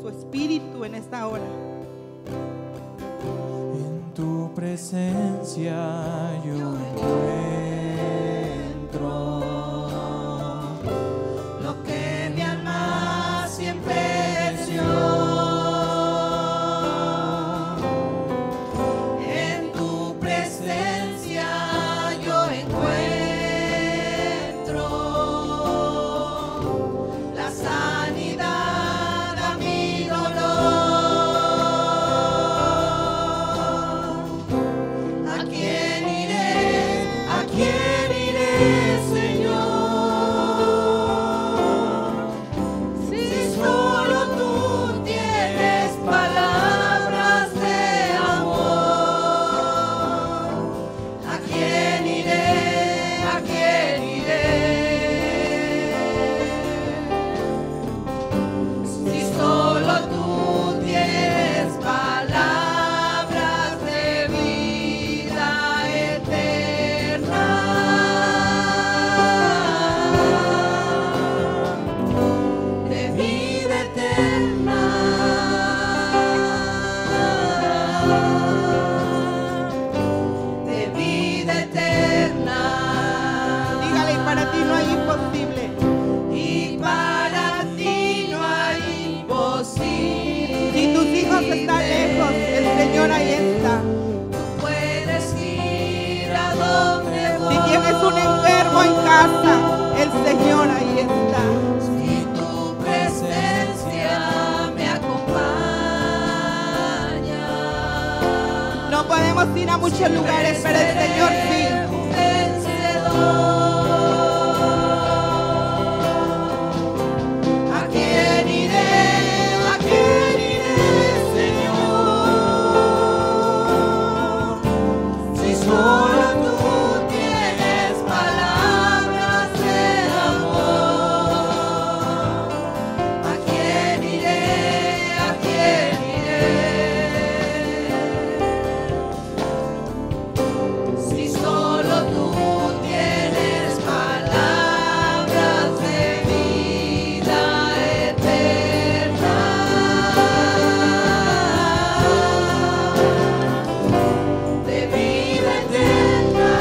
su espíritu en esta hora. En tu presencia yo encuentro lo que mi alma siempre deseó. En tu presencia yo encuentro la sanidad a mi dolor. ¿A quién iré? ¿A quién iré, Señor? Si solo tú tienes palabras de amor. ¿A quién iré? ¿A quién iré? Si solo tú tienes palabras de vida eterna, de vida eterna, de vida eterna. Dígale, y para ti no hay imposible. Y para ti no hay imposible. Si tus hijos están lejos, el Señor ahí está. Tú puedes ir a donde voy. Si tienes un enfermo en casa, el Señor ahí está. Si tu presencia me acompaña, No podemos ir a muchos lugares, pero el Señor sí. un vencedor. ¿A quién iré? ¿A quién iré, Señor? Si solo tú tienes palabras de amor. ¿A quién iré? ¿A quién iré? Si solo tú tienes palabras de vida eterna, de vida eterna,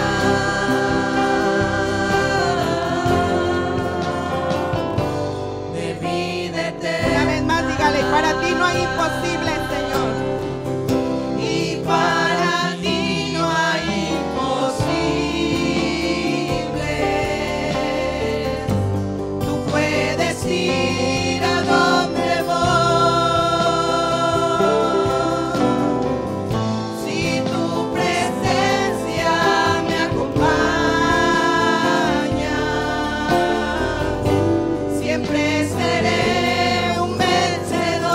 de vida Una eterna. vez más, dígale, para ti no hay imposible, Señor. Y para ti no hay imposible. Tú puedes ir a donde voy. Si tu presencia me acompaña, siempre seré un vencedor.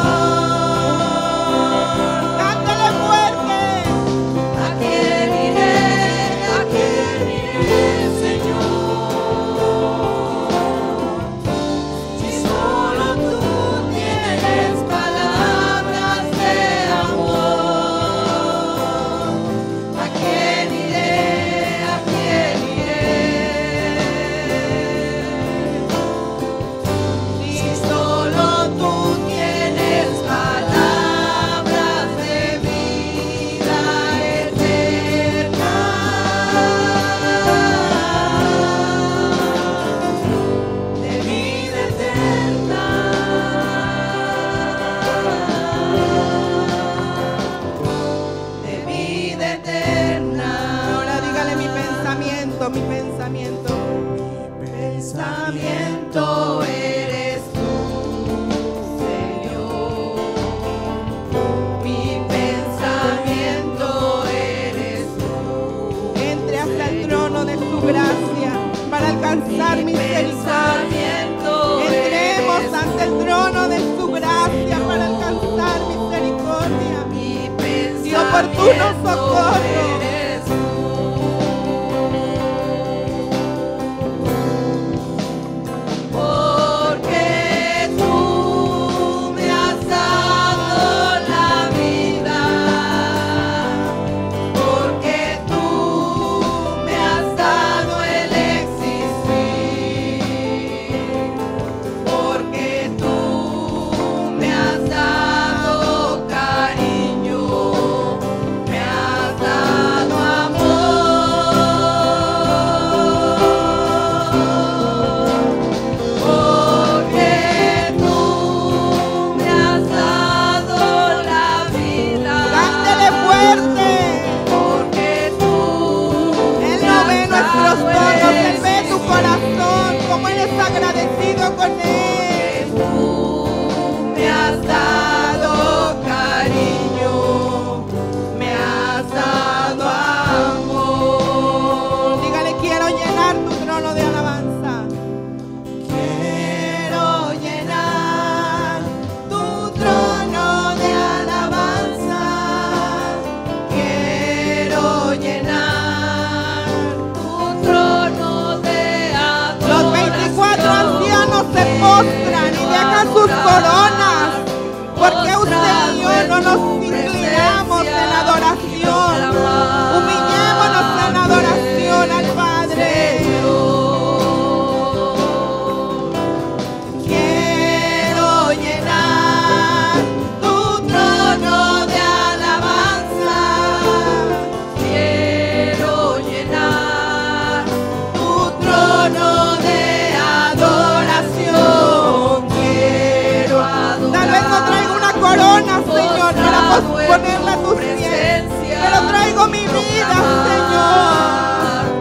ponerla a tus pies, pero traigo mi vida, Señor.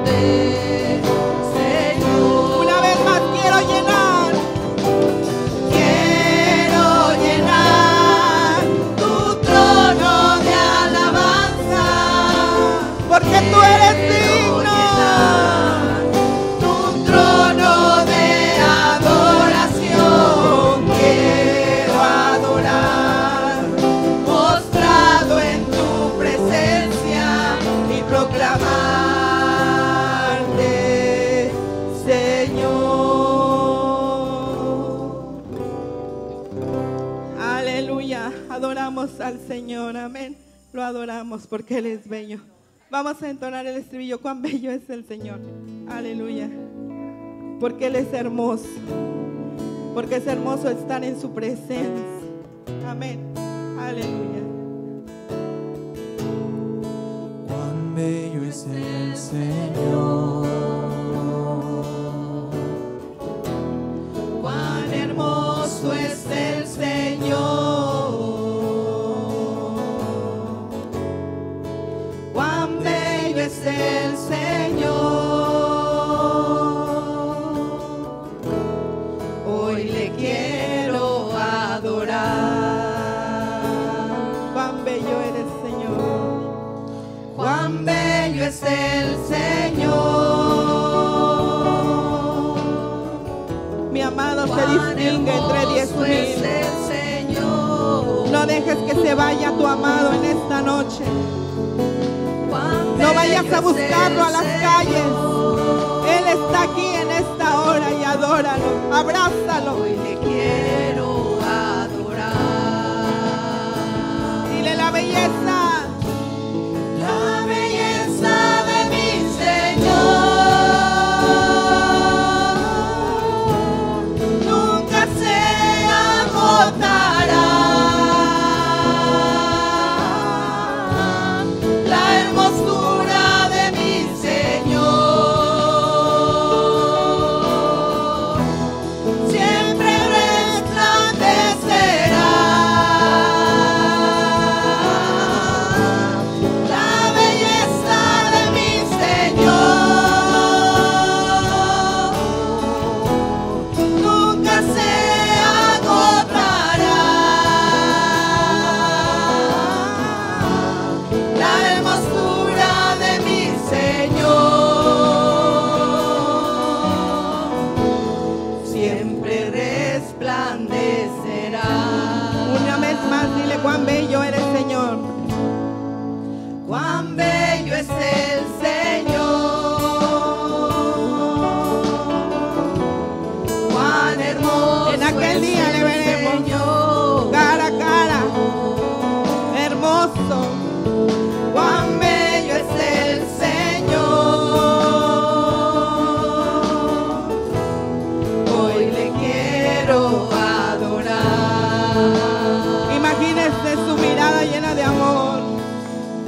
Una vez más quiero llenar tu trono de alabanza, porque tú eres digno. Tu trono de adoración quiero adorar, postrado en tu presencia y proclamarte, Señor. Aleluya, adoramos al Señor, amén. Lo adoramos porque Él es bello. Vamos a entonar el estribillo. Cuán bello es el Señor. Aleluya. Porque Él es hermoso. Porque es hermoso estar en su presencia. Amén. Aleluya. Cuán bello es el Señor. Cuán hermoso es el Señor. Cuán bello es el Señor. Hoy le quiero adorar. Cuán bello eres, Señor. Cuán bello es el Señor. Mi amado se distingue entre 10,000. No dejes que se vaya tu amado en esta noche. No vayas a buscarlo a las calles. Él está aquí en esta hora y adóralo, abrázalo. Hoy le quiero adorar. Dile la belleza De mi Señor nunca se agotará. La hermosura de mi Señor siempre resplandecerá. La belleza de mi Señor nunca se agotará. La hermosura de mi Señor siempre resplandecerá. una vez más, dile cuán bello eres, Señor. Cuán bello es el Señor, cuán hermoso En aquel día es le el veremos Señor. cara a cara, hermoso. Cuán bello es el Señor, hoy le quiero adorar. Imagínese su mirada llena de amor.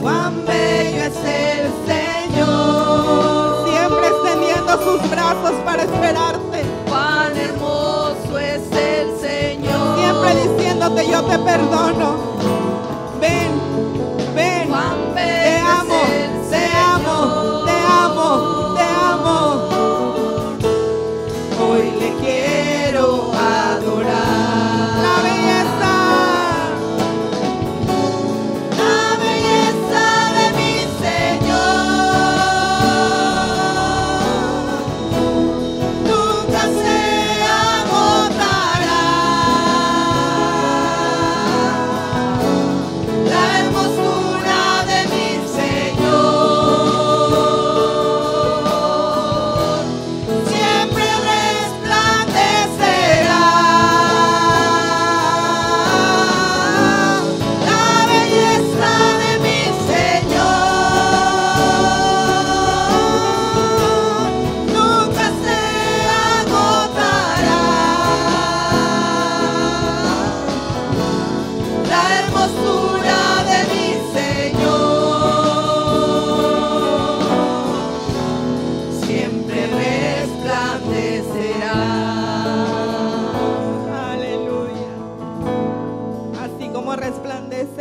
Cuán bello es el Señor, Siempre extendiendo sus brazos para esperarte. cuán hermoso es el Señor. Siempre diciéndote yo te perdono. Ven, ven. Cuán Te bello amo, es el te amo, te amo, te amo. Hoy le quiero adorar. La belleza De mi Señor nunca se agotará. La hermosura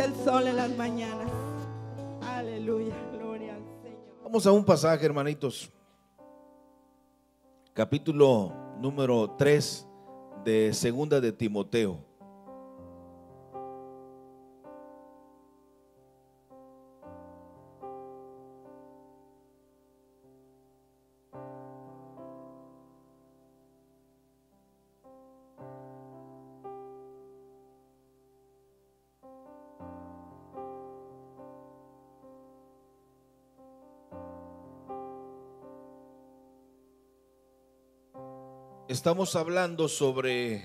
el sol en las mañanas. Aleluya, gloria al Señor. Vamos a un pasaje, hermanitos. Capítulo número 3 de Segunda de Timoteo. Estamos hablando sobre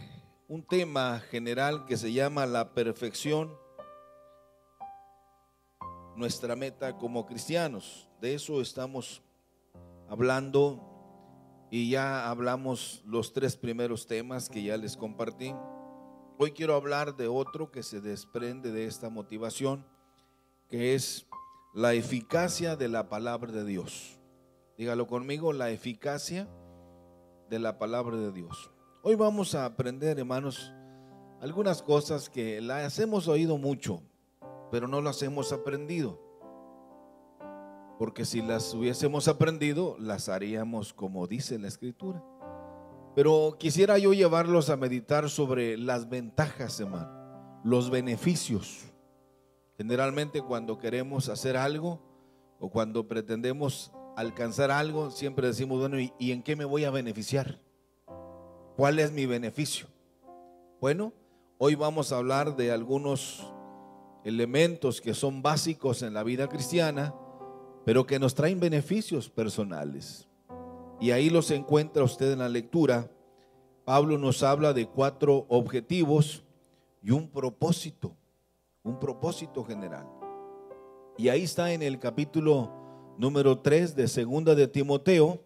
un tema general que se llama la perfección, nuestra meta como cristianos. De eso estamos hablando y ya hablamos los 3 primeros temas que ya les compartí. Hoy quiero hablar de otro que se desprende de esta motivación, que es la eficacia de la palabra de Dios. Dígalo conmigo, la eficacia de la palabra de Dios. Hoy vamos a aprender, hermanos, algunas cosas que las hemos oído mucho, pero no las hemos aprendido. Porque si las hubiésemos aprendido, las haríamos como dice la Escritura. Pero quisiera yo llevarlos a meditar sobre las ventajas, hermano, los beneficios. Generalmente cuando queremos hacer algo o cuando pretendemos alcanzar algo, siempre decimos, bueno, ¿y en qué me voy a beneficiar? ¿Cuál es mi beneficio? Bueno, hoy vamos a hablar de algunos elementos que son básicos en la vida cristiana, pero que nos traen beneficios personales. Y ahí los encuentra usted en la lectura. Pablo nos habla de 4 objetivos y un propósito general. Y ahí está en el capítulo número 3 de Segunda de Timoteo,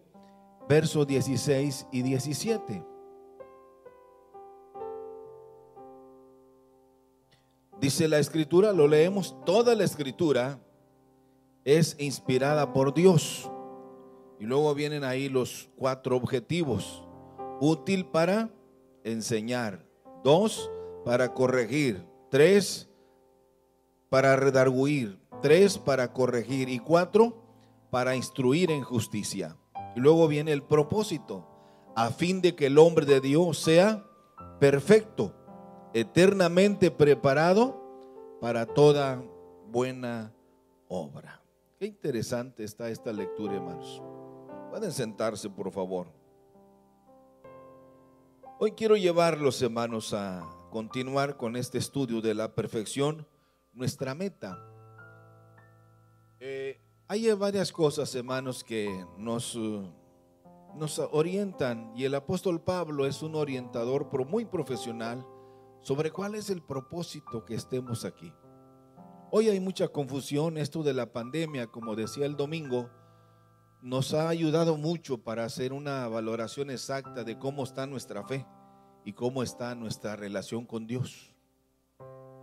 versos 16 y 17. Dice la Escritura, lo leemos, toda la Escritura es inspirada por Dios. Y luego vienen ahí los 4 objetivos. Útil para enseñar, 2 para corregir, 3 para redarguir, 3 para corregir y 4 para instruir en justicia. Y luego viene el propósito, a fin de que el hombre de Dios sea perfecto, eternamente preparado para toda buena obra. Qué interesante está esta lectura, hermanos. Pueden sentarse, por favor. Hoy quiero llevarlos, hermanos, a continuar con este estudio de la perfección, nuestra meta. Hay varias cosas, hermanos, que nos orientan, y el apóstol Pablo es un orientador muy profesional sobre cuál es el propósito que estemos aquí. Hoy hay mucha confusión. Esto de la pandemia, como decía el domingo, nos ha ayudado mucho para hacer una valoración exacta de cómo está nuestra fe y cómo está nuestra relación con Dios.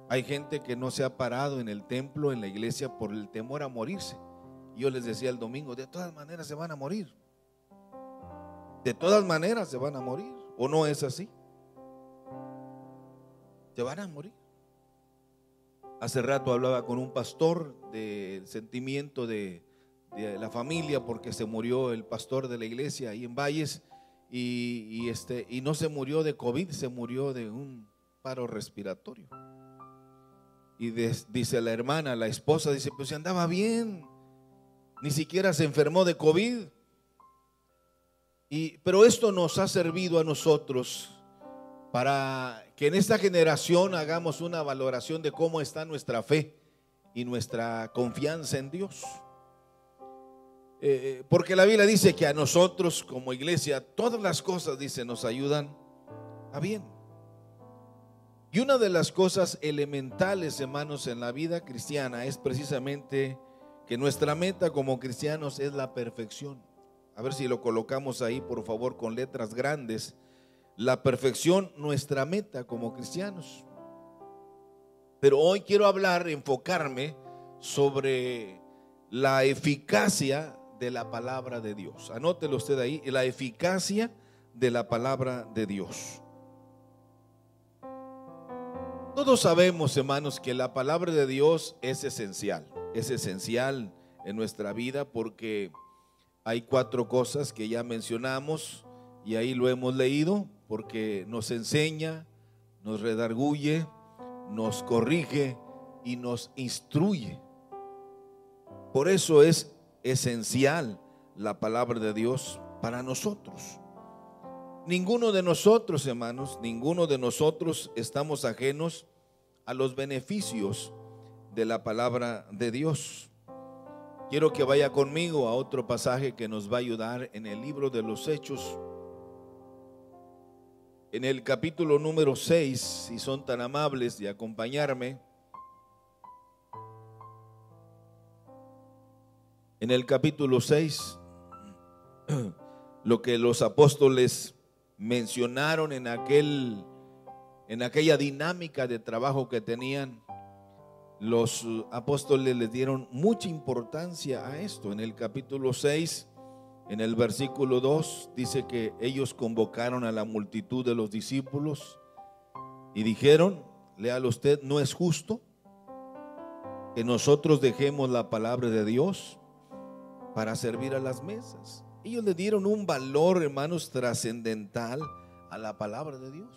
Hay gente que no se ha parado en el templo, en la iglesia, por el temor a morirse. Yo les decía el domingo, de todas maneras se van a morir. De todas maneras se van a morir. ¿O no es así? Se van a morir. Hace rato hablaba con un pastor del sentimiento de la familia, porque se murió el pastor de la iglesia ahí en Valles, y no se murió de COVID, se murió de un paro respiratorio. Y dice la hermana, la esposa, dice, pues si andaba bien, ni siquiera se enfermó de COVID. Pero esto nos ha servido a nosotros para que en esta generación hagamos una valoración de cómo está nuestra fe y nuestra confianza en Dios. Porque la Biblia dice que a nosotros como iglesia todas las cosas, dice, nos ayudan a bien. Y una de las cosas elementales, hermanos, en la vida cristiana es precisamente que nuestra meta como cristianos es la perfección. A ver si lo colocamos ahí, por favor, con letras grandes. La perfección, nuestra meta como cristianos. Pero hoy quiero enfocarme sobre la eficacia de la palabra de Dios. Anótelo usted ahí, la eficacia de la palabra de Dios. Todos sabemos, hermanos, que la palabra de Dios es esencial en nuestra vida, porque hay 4 cosas que ya mencionamos y ahí lo hemos leído, porque nos enseña, nos redarguye, nos corrige y nos instruye. Por eso es esencial la palabra de Dios para nosotros. Ninguno de nosotros, hermanos, ninguno de nosotros estamos ajenos a los beneficios de la palabra de Dios. Quiero que vaya conmigo a otro pasaje que nos va a ayudar en el libro de los Hechos, en el capítulo número 6, si son tan amables de acompañarme. En el capítulo 6, lo que los apóstoles mencionaron en aquella dinámica de trabajo que tenían, los apóstoles les dieron mucha importancia a esto. En el capítulo 6, en el versículo 2, dice que ellos convocaron a la multitud de los discípulos y dijeron, léalo usted, no es justo que nosotros dejemos la palabra de Dios para servir a las mesas. Ellos le dieron un valor, hermanos, trascendental a la palabra de Dios.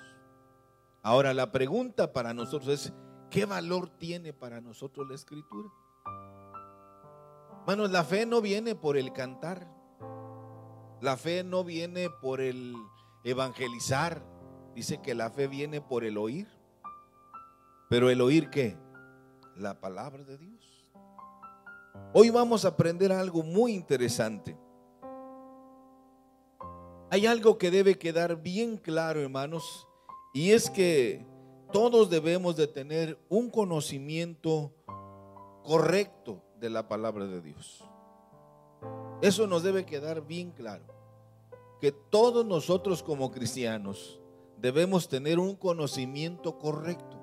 Ahora la pregunta para nosotros es, ¿qué valor tiene para nosotros la Escritura? Hermanos, la fe no viene por el cantar, la fe no viene por el evangelizar. Dice que la fe viene por el oír. Pero ¿el oír qué? La palabra de Dios. Hoy vamos a aprender algo muy interesante. Hay algo que debe quedar bien claro, hermanos, y es que todos debemos de tener un conocimiento correcto de la palabra de Dios. Eso nos debe quedar bien claro, que todos nosotros como cristianos debemos tener un conocimiento correcto.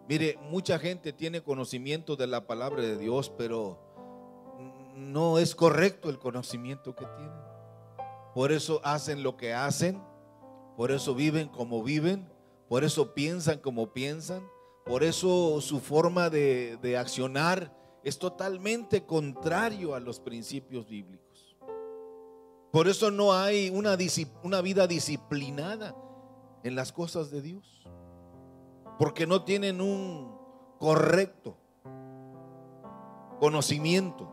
Mire, mucha gente tiene conocimiento de la palabra de Dios, pero no es correcto el conocimiento que tienen. Por eso hacen lo que hacen, por eso viven como viven, por eso piensan como piensan, por eso su forma de accionar es totalmente contrario a los principios bíblicos. Por eso no hay una vida disciplinada en las cosas de Dios, porque no tienen un correcto conocimiento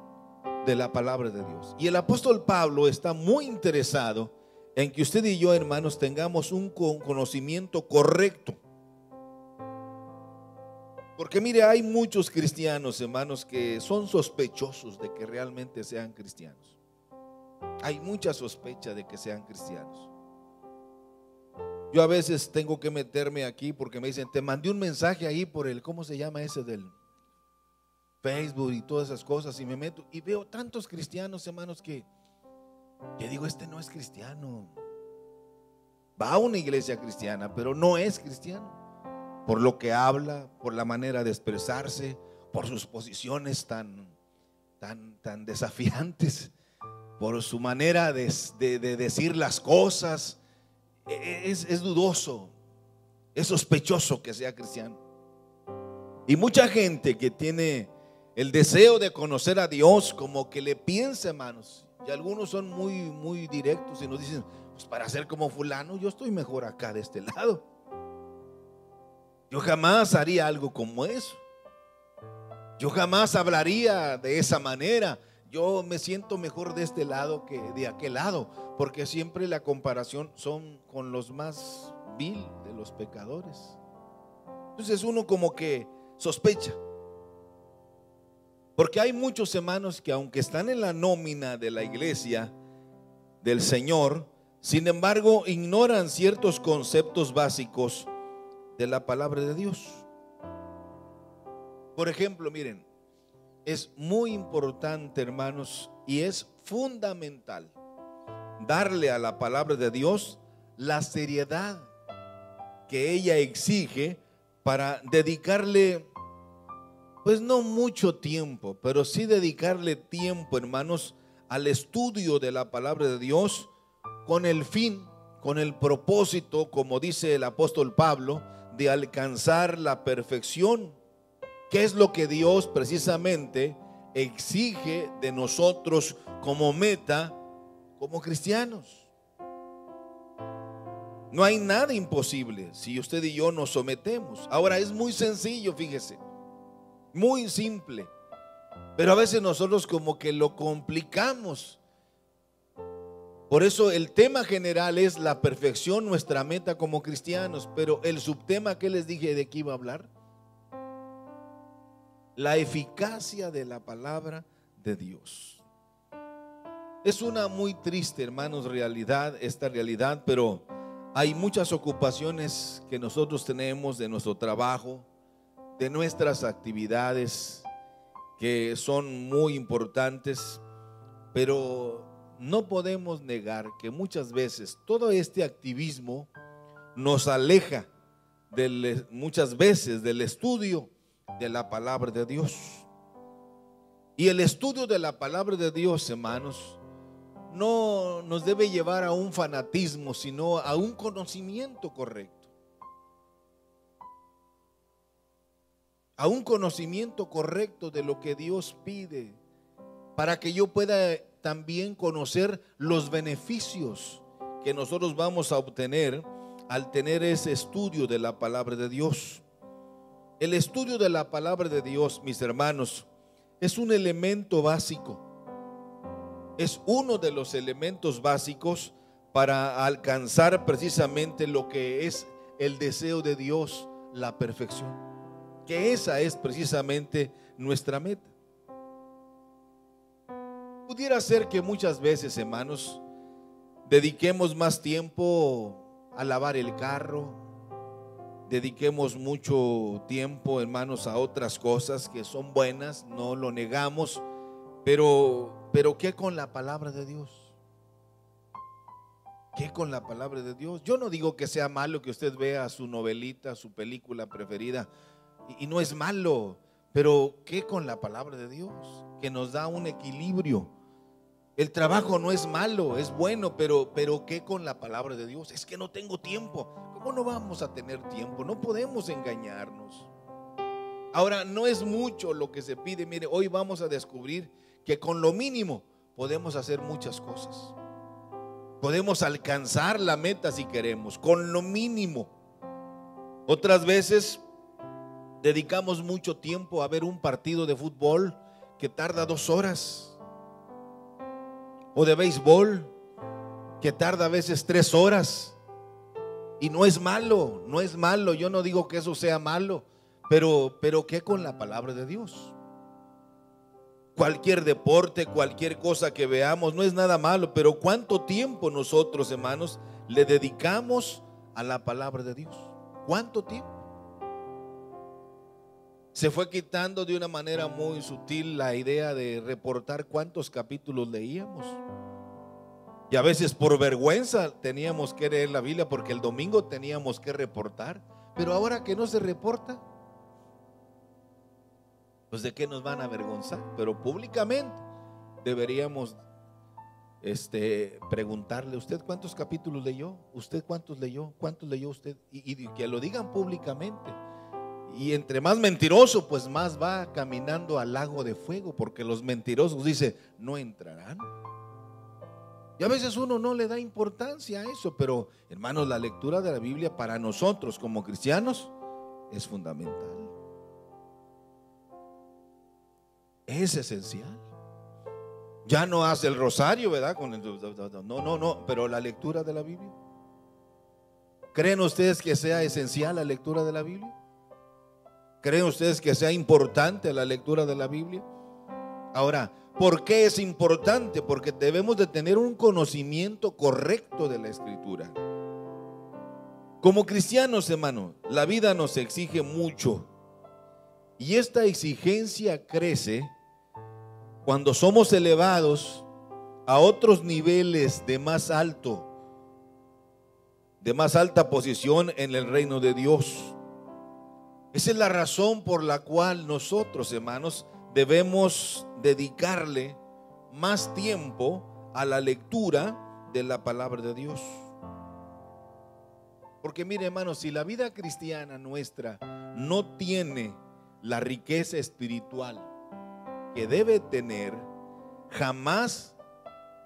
de la palabra de Dios. Y el apóstol Pablo está muy interesado en que usted y yo, hermanos, tengamos un conocimiento correcto. Porque mire, hay muchos cristianos, hermanos, que son sospechosos de que realmente sean cristianos. Hay mucha sospecha de que sean cristianos. Yo a veces tengo que meterme aquí porque me dicen, te mandé un mensaje ahí por el, ¿cómo se llama ese del Facebook y todas esas cosas? Y me meto y veo tantos cristianos, hermanos, que digo, este no es cristiano. Va a una iglesia cristiana, pero no es cristiano. Por lo que habla, por la manera de expresarse, por sus posiciones tan desafiantes, por su manera de decir las cosas. Es dudoso, es sospechoso que sea cristiano. Y mucha gente que tiene el deseo de conocer a Dios, como que le piensa, hermanos, y algunos son muy directos y nos dicen, pues para ser como fulano, yo estoy mejor acá de este lado. Yo jamás haría algo como eso. Yo jamás hablaría de esa manera. Yo me siento mejor de este lado que de aquel lado, porque siempre la comparación son con los más vil de los pecadores. Entonces uno como que sospecha, porque hay muchos hermanos que aunque están en la nómina de la iglesia del Señor, sin embargo ignoran ciertos conceptos básicos de la palabra de Dios. Por ejemplo, miren, es muy importante, hermanos, y es fundamental darle a la palabra de Dios la seriedad que ella exige, para dedicarle, pues no mucho tiempo, pero sí dedicarle tiempo, hermanos, al estudio de la palabra de Dios, con el fin, con el propósito, como dice el apóstol Pablo, de alcanzar la perfección. ¿Qué es lo que Dios precisamente exige de nosotros como meta, como cristianos? No hay nada imposible si usted y yo nos sometemos. Ahora es muy sencillo, fíjese, muy simple, pero a veces nosotros como que lo complicamos. Por eso el tema general es la perfección, nuestra meta como cristianos. Pero el subtema que les dije de qué iba a hablar, la eficacia de la palabra de Dios. Es una muy triste, hermanos, realidad, esta realidad, pero hay muchas ocupaciones que nosotros tenemos de nuestro trabajo, de nuestras actividades, que son muy importantes, pero no podemos negar que muchas veces todo este activismo nos aleja muchas veces del estudio de la palabra de Dios. Y el estudio de la palabra de Dios, hermanos, no nos debe llevar a un fanatismo, sino a un conocimiento correcto. A un conocimiento correcto de lo que Dios pide, para que yo pueda también conocer los beneficios que nosotros vamos a obtener al tener ese estudio de la palabra de Dios. El estudio de la palabra de Dios, mis hermanos, es un elemento básico. Es uno de los elementos básicos para alcanzar precisamente lo que es el deseo de Dios, la perfección. Que esa es precisamente nuestra meta. Pudiera ser que muchas veces, hermanos, dediquemos más tiempo a lavar el carro, dediquemos mucho tiempo, hermanos, a otras cosas que son buenas, no lo negamos, pero ¿qué con la palabra de Dios? ¿Qué con la palabra de Dios? Yo no digo que sea malo que usted vea su novelita, su película preferida, y no es malo, pero ¿qué con la palabra de Dios? Que nos da un equilibrio. El trabajo no es malo, es bueno, pero ¿qué con la palabra de Dios? Es que no tengo tiempo. ¿Cómo no vamos a tener tiempo? No podemos engañarnos. Ahora, no es mucho lo que se pide. Mire, hoy vamos a descubrir que con lo mínimo podemos hacer muchas cosas. Podemos alcanzar la meta si queremos, con lo mínimo. Otras veces dedicamos mucho tiempo a ver un partido de fútbol que tarda 2 horas. O de béisbol que tarda a veces 3 horas. Y no es malo, no es malo. Yo no digo que eso sea malo, pero ¿qué con la palabra de Dios? Cualquier deporte, cualquier cosa que veamos, no es nada malo, pero ¿cuánto tiempo nosotros, hermanos, le dedicamos a la palabra de Dios? ¿Cuánto tiempo? Se fue quitando de una manera muy sutil la idea de reportar cuántos capítulos leíamos. Y a veces por vergüenza teníamos que leer la Biblia porque el domingo teníamos que reportar. Pero ahora que no se reporta, pues de qué nos van a avergonzar. Pero públicamente deberíamos preguntarle: ¿usted cuántos capítulos leyó? ¿Usted cuántos leyó? ¿Cuántos leyó usted? Y que lo digan públicamente. Y entre más mentiroso, pues más va caminando al lago de fuego, porque los mentirosos, dice, no entrarán. Y a veces uno no le da importancia a eso, pero hermanos, la lectura de la Biblia para nosotros como cristianos es fundamental. Es esencial. Ya no hace el rosario, ¿verdad? No, pero la lectura de la Biblia. ¿Creen ustedes que sea esencial la lectura de la Biblia? ¿Creen ustedes que sea importante la lectura de la Biblia? Ahora, ¿por qué es importante? Porque debemos de tener un conocimiento correcto de la Escritura. Como cristianos, hermano, la vida nos exige mucho. Y esta exigencia crece cuando somos elevados a otros niveles de más alta posición en el reino de Dios. Esa es la razón por la cual nosotros, hermanos, debemos dedicarle más tiempo a la lectura de la palabra de Dios. Porque mire, hermanos, si la vida cristiana nuestra no tiene la riqueza espiritual que debe tener, jamás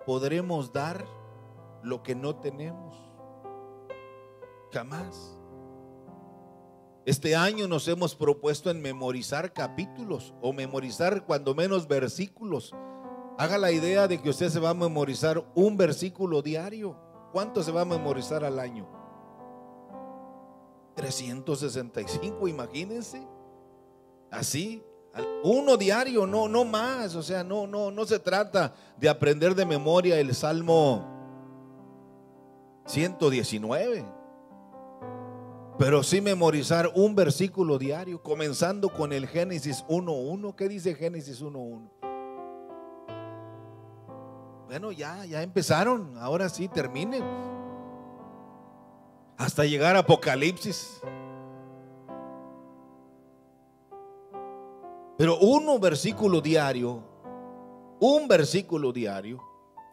podremos dar lo que no tenemos. Jamás. Este año nos hemos propuesto en memorizar capítulos o memorizar cuando menos versículos. Haga la idea de que usted se va a memorizar un versículo diario. ¿Cuánto se va a memorizar al año? 365, imagínense. Así, uno diario, no más. O sea, no se trata de aprender de memoria el Salmo 119, pero sí memorizar un versículo diario, comenzando con el Génesis 1:1. ¿Qué dice Génesis 1:1? Bueno, ya empezaron, ahora sí terminen. Hasta llegar a Apocalipsis. Pero un versículo diario.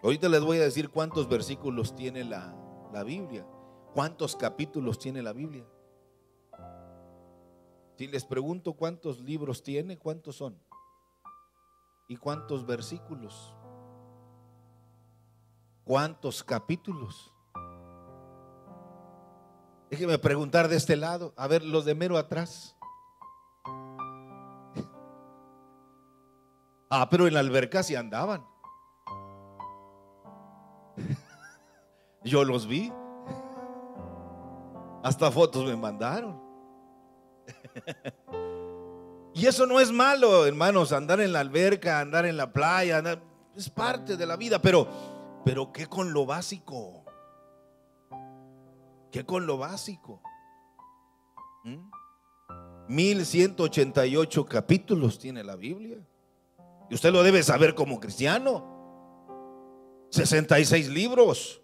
Ahorita les voy a decir cuántos versículos tiene la Biblia, cuántos capítulos tiene la Biblia. Si les pregunto cuántos libros tiene, ¿cuántos son? ¿Y cuántos versículos? ¿Cuántos capítulos? Déjeme preguntar de este lado, a ver, los de mero atrás. Pero en la alberca sí andaban. Yo los vi. Hasta fotos me mandaron. Y eso no es malo, hermanos, andar en la alberca, andar en la playa, es parte de la vida, pero ¿qué con lo básico? ¿Qué con lo básico? 1188 capítulos tiene la Biblia. Y usted lo debe saber como cristiano. 66 libros.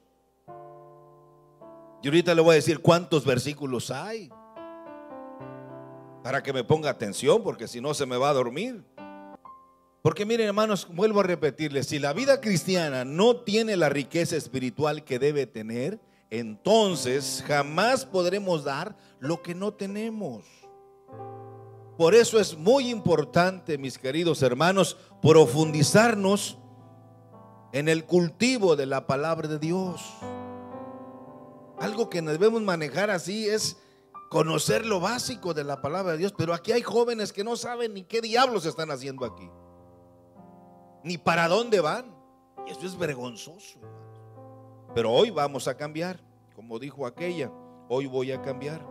Y ahorita le voy a decir cuántos versículos hay, para que me ponga atención, porque si no se me va a dormir. Porque miren, hermanos, vuelvo a repetirles, si la vida cristiana no tiene la riqueza espiritual que debe tener, entonces jamás podremos dar lo que no tenemos. Por eso es muy importante, mis queridos hermanos, profundizarnos en el cultivo de la palabra de Dios. Algo que debemos manejar así es conocer lo básico de la palabra de Dios. Pero aquí hay jóvenes que no saben ni qué diablos están haciendo aquí, ni para dónde van. Y eso es vergonzoso, hermanos. Pero hoy vamos a cambiar. Como dijo aquella, hoy voy a cambiar.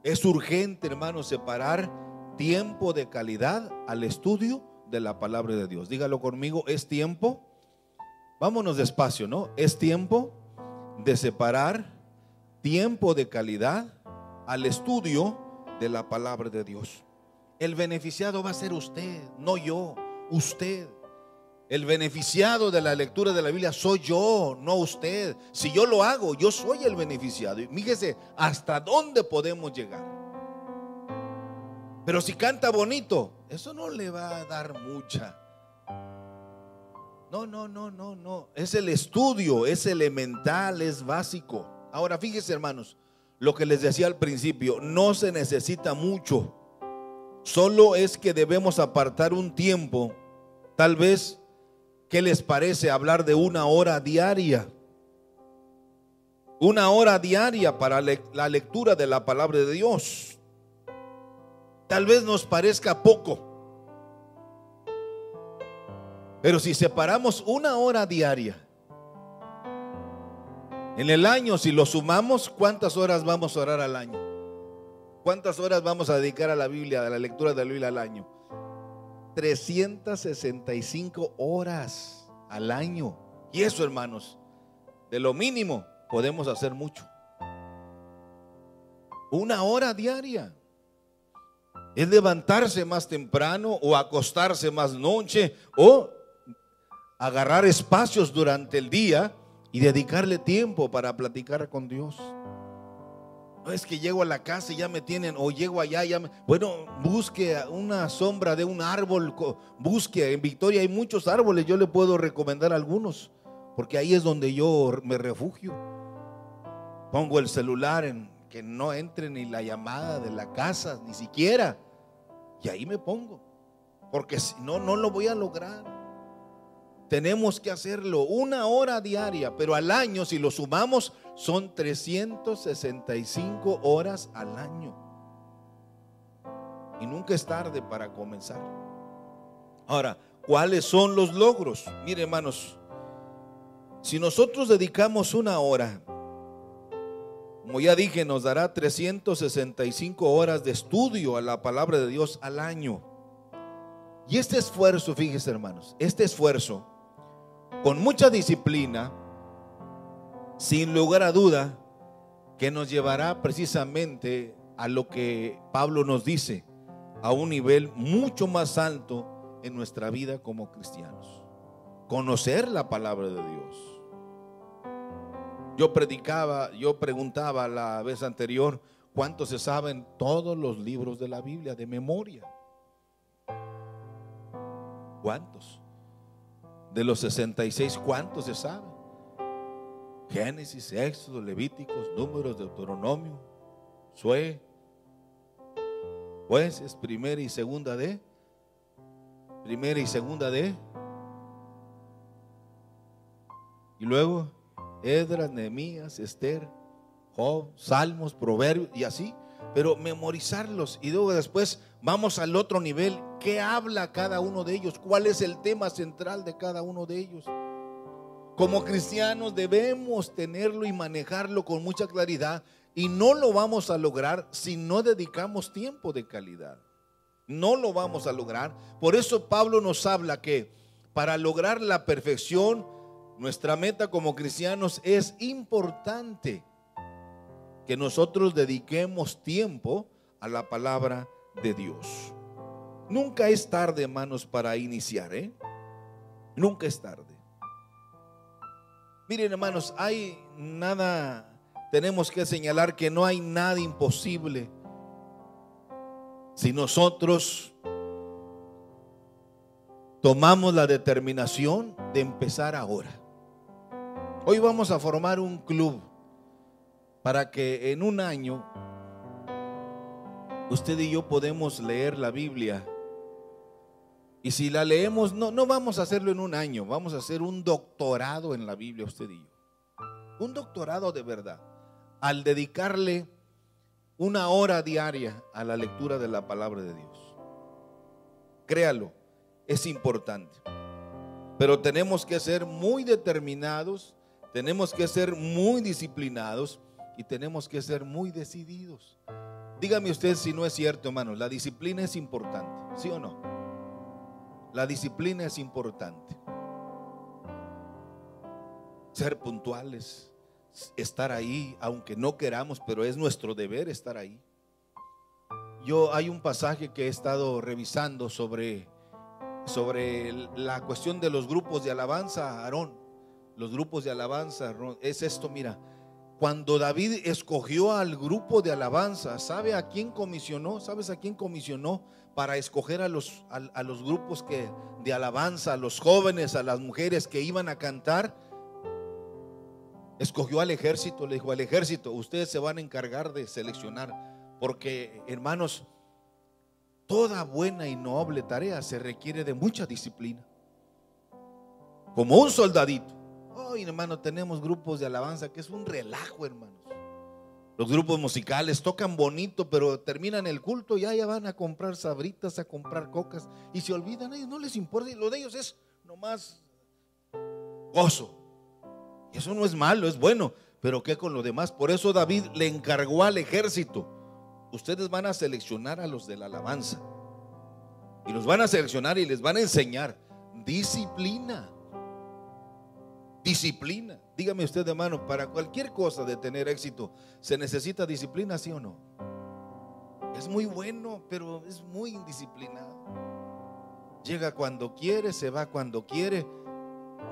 Es urgente, hermanos, separar tiempo de calidad al estudio de la palabra de Dios. Dígalo conmigo, es tiempo. Vámonos despacio, ¿no? Es tiempo de separar tiempo de calidad al estudio de la palabra de Dios. El beneficiado va a ser usted, no yo, usted. El beneficiado de la lectura de la Biblia soy yo, no usted. Si yo lo hago, yo soy el beneficiado. Y fíjese hasta dónde podemos llegar. Pero si canta bonito, eso no le va a dar mucha. No. Es el estudio, es elemental, es básico. Ahora fíjese, hermanos, lo que les decía al principio, no se necesita mucho. Solo es que debemos apartar un tiempo. Tal vez, ¿qué les parece hablar de 1 hora diaria? 1 hora diaria para la lectura de la palabra de Dios. Tal vez nos parezca poco, pero si separamos 1 hora diaria en el año, si lo sumamos, ¿cuántas horas vamos a orar al año? ¿Cuántas horas vamos a dedicar a la Biblia, a la lectura de la Biblia al año? 365 horas al año. Y eso, hermanos, de lo mínimo podemos hacer mucho. 1 hora diaria. Es levantarse más temprano o acostarse más noche o agarrar espacios durante el día y dedicarle tiempo para platicar con Dios. No es que llego a la casa y ya me tienen, o llego allá y bueno, busque una sombra de un árbol. Busque, en Victoria hay muchos árboles, yo le puedo recomendar algunos, porque ahí es donde yo me refugio. Pongo el celular en que no entre ni la llamada de la casa, ni siquiera. Y ahí me pongo, porque si no, no lo voy a lograr. Tenemos que hacerlo 1 hora diaria, pero al año, si lo sumamos, son 365 horas al año. Y nunca es tarde para comenzar. Ahora, ¿cuáles son los logros? Mire, hermanos, si nosotros dedicamos 1 hora, como ya dije, nos dará 365 horas de estudio a la palabra de Dios al año. Y este esfuerzo, fíjense, hermanos, este esfuerzo, con mucha disciplina, sin lugar a duda, que nos llevará precisamente a lo que Pablo nos dice, a un nivel mucho más alto en nuestra vida como cristianos. Conocer la palabra de Dios. Yo preguntaba la vez anterior, ¿cuántos se saben todos los libros de la Biblia de memoria? ¿Cuántos? De los 66, ¿cuántos se saben? Génesis, Éxodo, Levíticos, Números, Deuteronomio, Josué, Jueces, primera y segunda de y luego Esdras, Nehemías, Esther, Job, Salmos, Proverbios y así. Pero memorizarlos y luego después vamos al otro nivel. ¿Qué habla cada uno de ellos? ¿Cuál es el tema central de cada uno de ellos? Como cristianos debemos tenerlo y manejarlo con mucha claridad, y no lo vamos a lograr si no dedicamos tiempo de calidad. No lo vamos a lograr. Por eso Pablo nos habla que para lograr la perfección, nuestra meta como cristianos, es importante que nosotros dediquemos tiempo a la palabra de Dios. Nunca es tarde, hermanos, para iniciar, Nunca es tarde. Miren, hermanos, tenemos que señalar que no hay nada imposible si nosotros tomamos la determinación de empezar ahora. Hoy vamos a formar un club para que en 1 año usted y yo podemos leer la Biblia. Y si la leemos, no vamos a hacerlo en 1 año, vamos a hacer un doctorado en la Biblia, usted y yo. Un doctorado de verdad, al dedicarle 1 hora diaria a la lectura de la palabra de Dios. Créalo, es importante. Pero tenemos que ser muy determinados, tenemos que ser muy disciplinados y tenemos que ser muy decididos. Dígame usted si no es cierto, hermanos, la disciplina es importante, ¿sí o no? La disciplina es importante. Ser puntuales, estar ahí, aunque no queramos, pero es nuestro deber estar ahí. Hay un pasaje que he estado revisando sobre la cuestión de los grupos de alabanza, Aarón. Los grupos de alabanza, Aarón, es esto, mira. Cuando David escogió al grupo de alabanza, ¿sabe a quién comisionó? ¿Sabes a quién comisionó para escoger a los grupos de alabanza, a los jóvenes, a las mujeres que iban a cantar? Escogió al ejército, le dijo al ejército, ustedes se van a encargar de seleccionar, porque, hermanos, toda buena y noble tarea se requiere de mucha disciplina. Como un soldadito. Hoy, hermano, tenemos grupos de alabanza que es un relajo, hermanos. Los grupos musicales tocan bonito, pero terminan el culto y ya van a comprar sabritas, a comprar cocas y se olvidan, a ellos no les importa, y lo de ellos es nomás gozo. Y eso no es malo, es bueno, pero ¿qué con lo demás? Por eso David le encargó al ejército: ustedes van a seleccionar a los de la alabanza y los van a seleccionar y les van a enseñar disciplina. Disciplina. Dígame usted, hermano, para cualquier cosa de tener éxito se necesita disciplina, ¿sí o no? Es muy bueno, pero es muy indisciplinado. Llega cuando quiere, se va cuando quiere.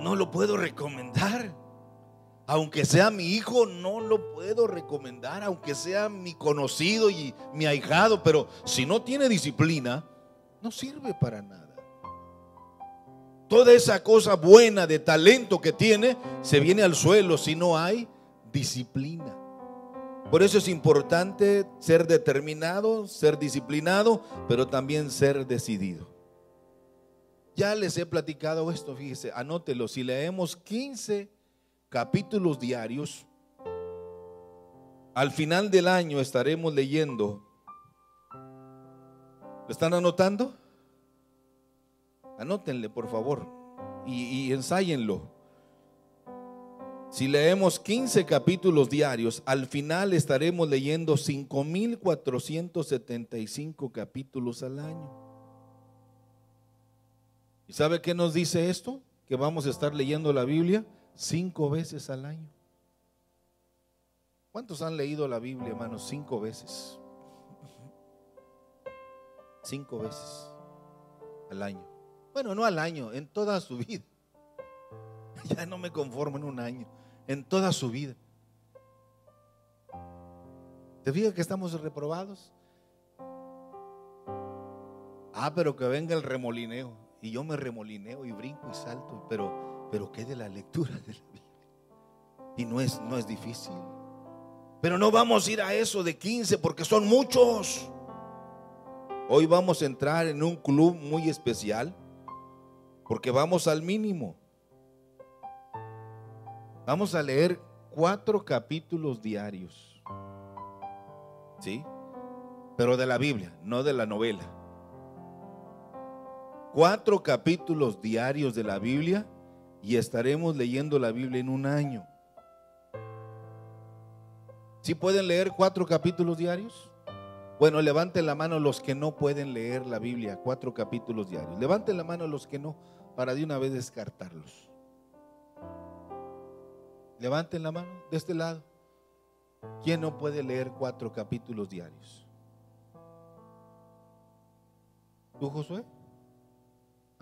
No lo puedo recomendar. Aunque sea mi hijo, no lo puedo recomendar. Aunque sea mi conocido y mi ahijado, pero si no tiene disciplina, no sirve para nada. Toda esa cosa buena de talento que tiene se viene al suelo si no hay disciplina. Por eso es importante ser determinado, ser disciplinado, pero también ser decidido. Ya les he platicado esto, fíjese, anótelo. Si leemos 15 capítulos diarios, al final del año estaremos leyendo. ¿Lo están anotando? Anótenle, por favor, y ensáyenlo. Si leemos 15 capítulos diarios, al final estaremos leyendo 5,475 capítulos al año. ¿Y sabe qué nos dice esto? Que vamos a estar leyendo la Biblia 5 veces al año. ¿Cuántos han leído la Biblia, hermanos? 5 veces. 5 veces al año. Bueno, no al año, en toda su vida. Ya no me conformo en un año, en toda su vida. ¿Te fijas que estamos reprobados? Pero que venga el remolineo. Y yo me remolineo y brinco y salto. Pero ¿qué de la lectura de la Biblia? Y no es difícil. Pero no vamos a ir a eso de 15 porque son muchos. Hoy vamos a entrar en un club muy especial porque vamos al mínimo. Vamos a leer 4 capítulos diarios. ¿Sí? Pero de la Biblia, no de la novela. 4 capítulos diarios de la Biblia y estaremos leyendo la Biblia en un año. ¿Sí pueden leer 4 capítulos diarios? Bueno, levanten la mano los que no pueden leer la Biblia, 4 capítulos diarios. Levanten la mano los que no, para de una vez descartarlos. Levanten la mano de este lado. ¿Quién no puede leer 4 capítulos diarios? ¿Tú, Josué?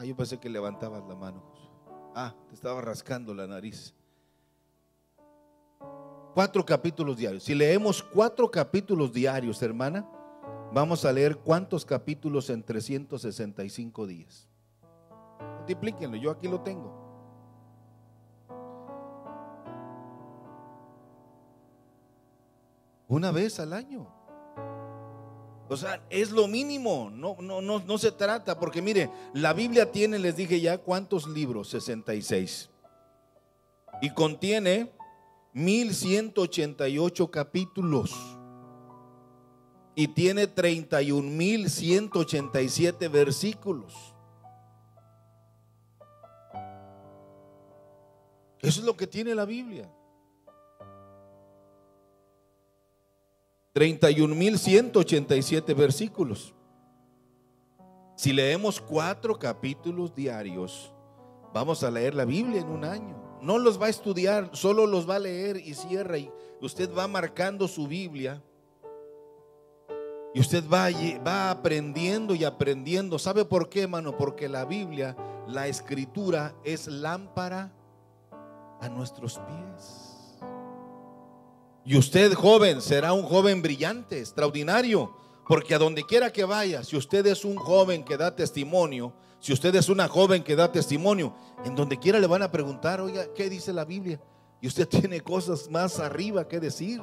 Yo pensé que levantabas la mano, Josué. Te estaba rascando la nariz. 4 capítulos diarios. Si leemos 4 capítulos diarios, hermana, vamos a leer ¿cuántos capítulos en 365 días? Multiplíquenlo, yo aquí lo tengo. Una vez al año. O sea, es lo mínimo. No se trata, porque mire, la Biblia tiene, les dije ya, ¿cuántos libros? 66. Y contiene 1188 capítulos. Y tiene 31,187 versículos. Eso es lo que tiene la Biblia. 31,187 versículos. Si leemos 4 capítulos diarios, vamos a leer la Biblia en un año. No los va a estudiar, solo los va a leer y cierra. Y usted va marcando su Biblia. Y usted va aprendiendo y aprendiendo. ¿Sabe por qué, hermano? Porque la Biblia, la escritura, es lámpara a nuestros pies. Y usted, joven, será un joven brillante, extraordinario, porque a donde quiera que vaya, si usted es un joven que da testimonio, si usted es una joven que da testimonio, en donde quiera le van a preguntar, oiga, ¿qué dice la Biblia? Y usted tiene cosas más arriba que decir,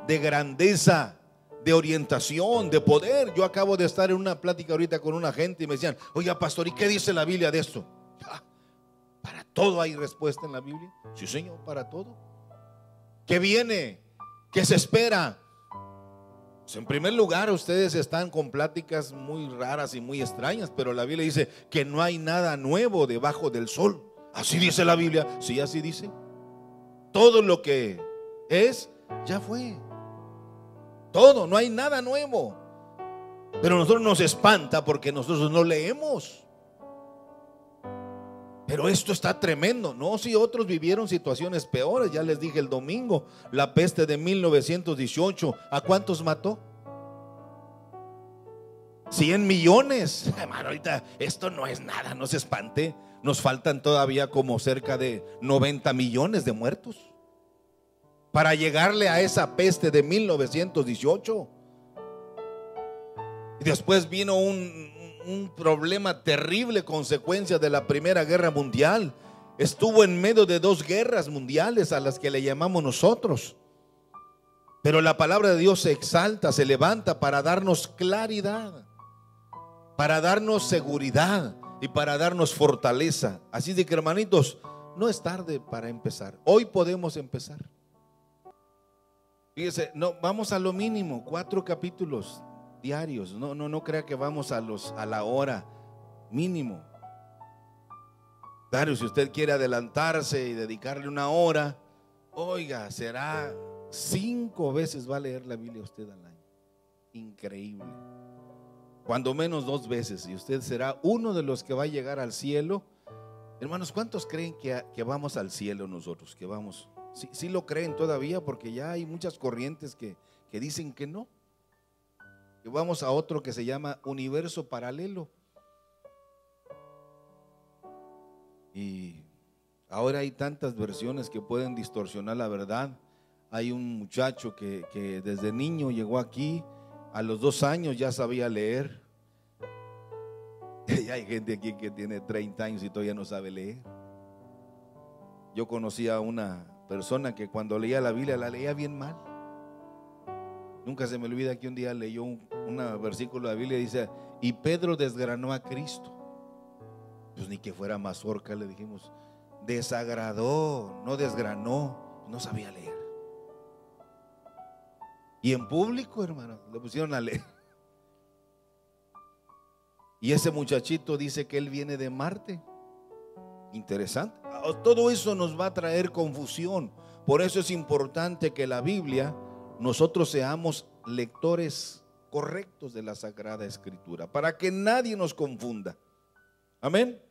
de grandeza, de orientación, de poder. Yo acabo de estar en una plática ahorita con una gente y me decían, oiga, pastor, ¿y qué dice la Biblia de esto? ¿Para todo hay respuesta en la Biblia? Sí, Señor, para todo. ¿Qué viene? ¿Qué se espera? Pues en primer lugar, ustedes están con pláticas muy raras y muy extrañas, pero la Biblia dice que no hay nada nuevo debajo del sol. ¿Así dice la Biblia? Sí, así dice. Todo lo que es, ya fue. Todo, no hay nada nuevo. Pero a nosotros nos espanta porque nosotros no leemos. Pero esto está tremendo. No, si otros vivieron situaciones peores. Ya les dije el domingo, la peste de 1918, ¿a cuántos mató? 100 millones. Hermano, ahorita esto no es nada, no se espante. Nos faltan todavía como cerca de 90 millones de muertos para llegarle a esa peste de 1918. Y después vino un problema terrible, consecuencia de la Primera Guerra Mundial. Estuvo en medio de 2 guerras mundiales a las que le llamamos nosotros. Pero la palabra de Dios se exalta, se levanta para darnos claridad, para darnos seguridad y para darnos fortaleza. Así de que, hermanitos, no es tarde para empezar. Hoy podemos empezar. Fíjese, no, vamos a lo mínimo, 4 capítulos diarios. No crea que vamos a la hora mínimo. Claro, si usted quiere adelantarse y dedicarle una hora, oiga, será 5 veces va a leer la Biblia usted al año. Increíble. Cuando menos 2 veces, y usted será uno de los que va a llegar al cielo. Hermanos, ¿cuántos creen que vamos al cielo nosotros? Que vamos. Sí lo creen todavía, porque ya hay muchas corrientes que dicen que no. Que vamos a otro que se llama universo paralelo. Y ahora hay tantas versiones que pueden distorsionar la verdad. Hay un muchacho que desde niño llegó aquí, a los 2 años ya sabía leer. Y hay gente aquí que tiene 30 años y todavía no sabe leer. Yo conocí a una persona que cuando leía la Biblia la leía bien mal. Nunca se me olvida que un día leyó un versículo de la Biblia y dice: y Pedro desgranó a Cristo. Pues ni que fuera mazorca, le dijimos. Desagradó, no desgranó, no sabía leer. Y en público, hermano, le pusieron a leer. Y ese muchachito dice que él viene de Marte. Interesante. Todo eso nos va a traer confusión. Por eso es importante que la Biblia, nosotros seamos lectores correctos de la Sagrada Escritura, para que nadie nos confunda. Amén.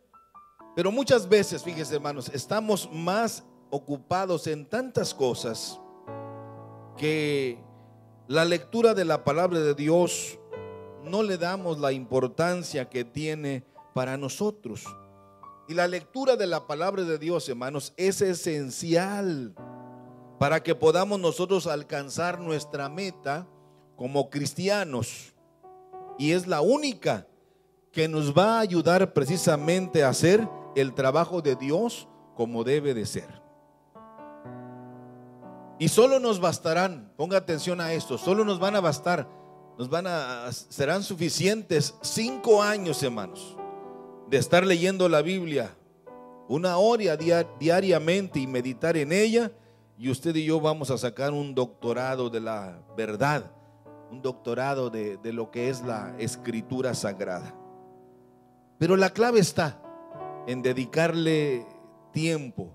Pero muchas veces, fíjense, hermanos, estamos más ocupados en tantas cosas que la lectura de la palabra de Dios no le damos la importancia que tiene para nosotros. Y la lectura de la palabra de Dios, hermanos, es esencial para que podamos nosotros alcanzar nuestra meta como cristianos. Y es la única que nos va a ayudar precisamente a hacer el trabajo de Dios como debe de ser. Y solo nos bastarán, ponga atención a esto, solo nos van a bastar, serán suficientes 5 años, hermanos, de estar leyendo la Biblia 1 hora diariamente y meditar en ella, y usted y yo vamos a sacar un doctorado de la verdad, un doctorado de lo que es la Escritura Sagrada. Pero la clave está en dedicarle tiempo,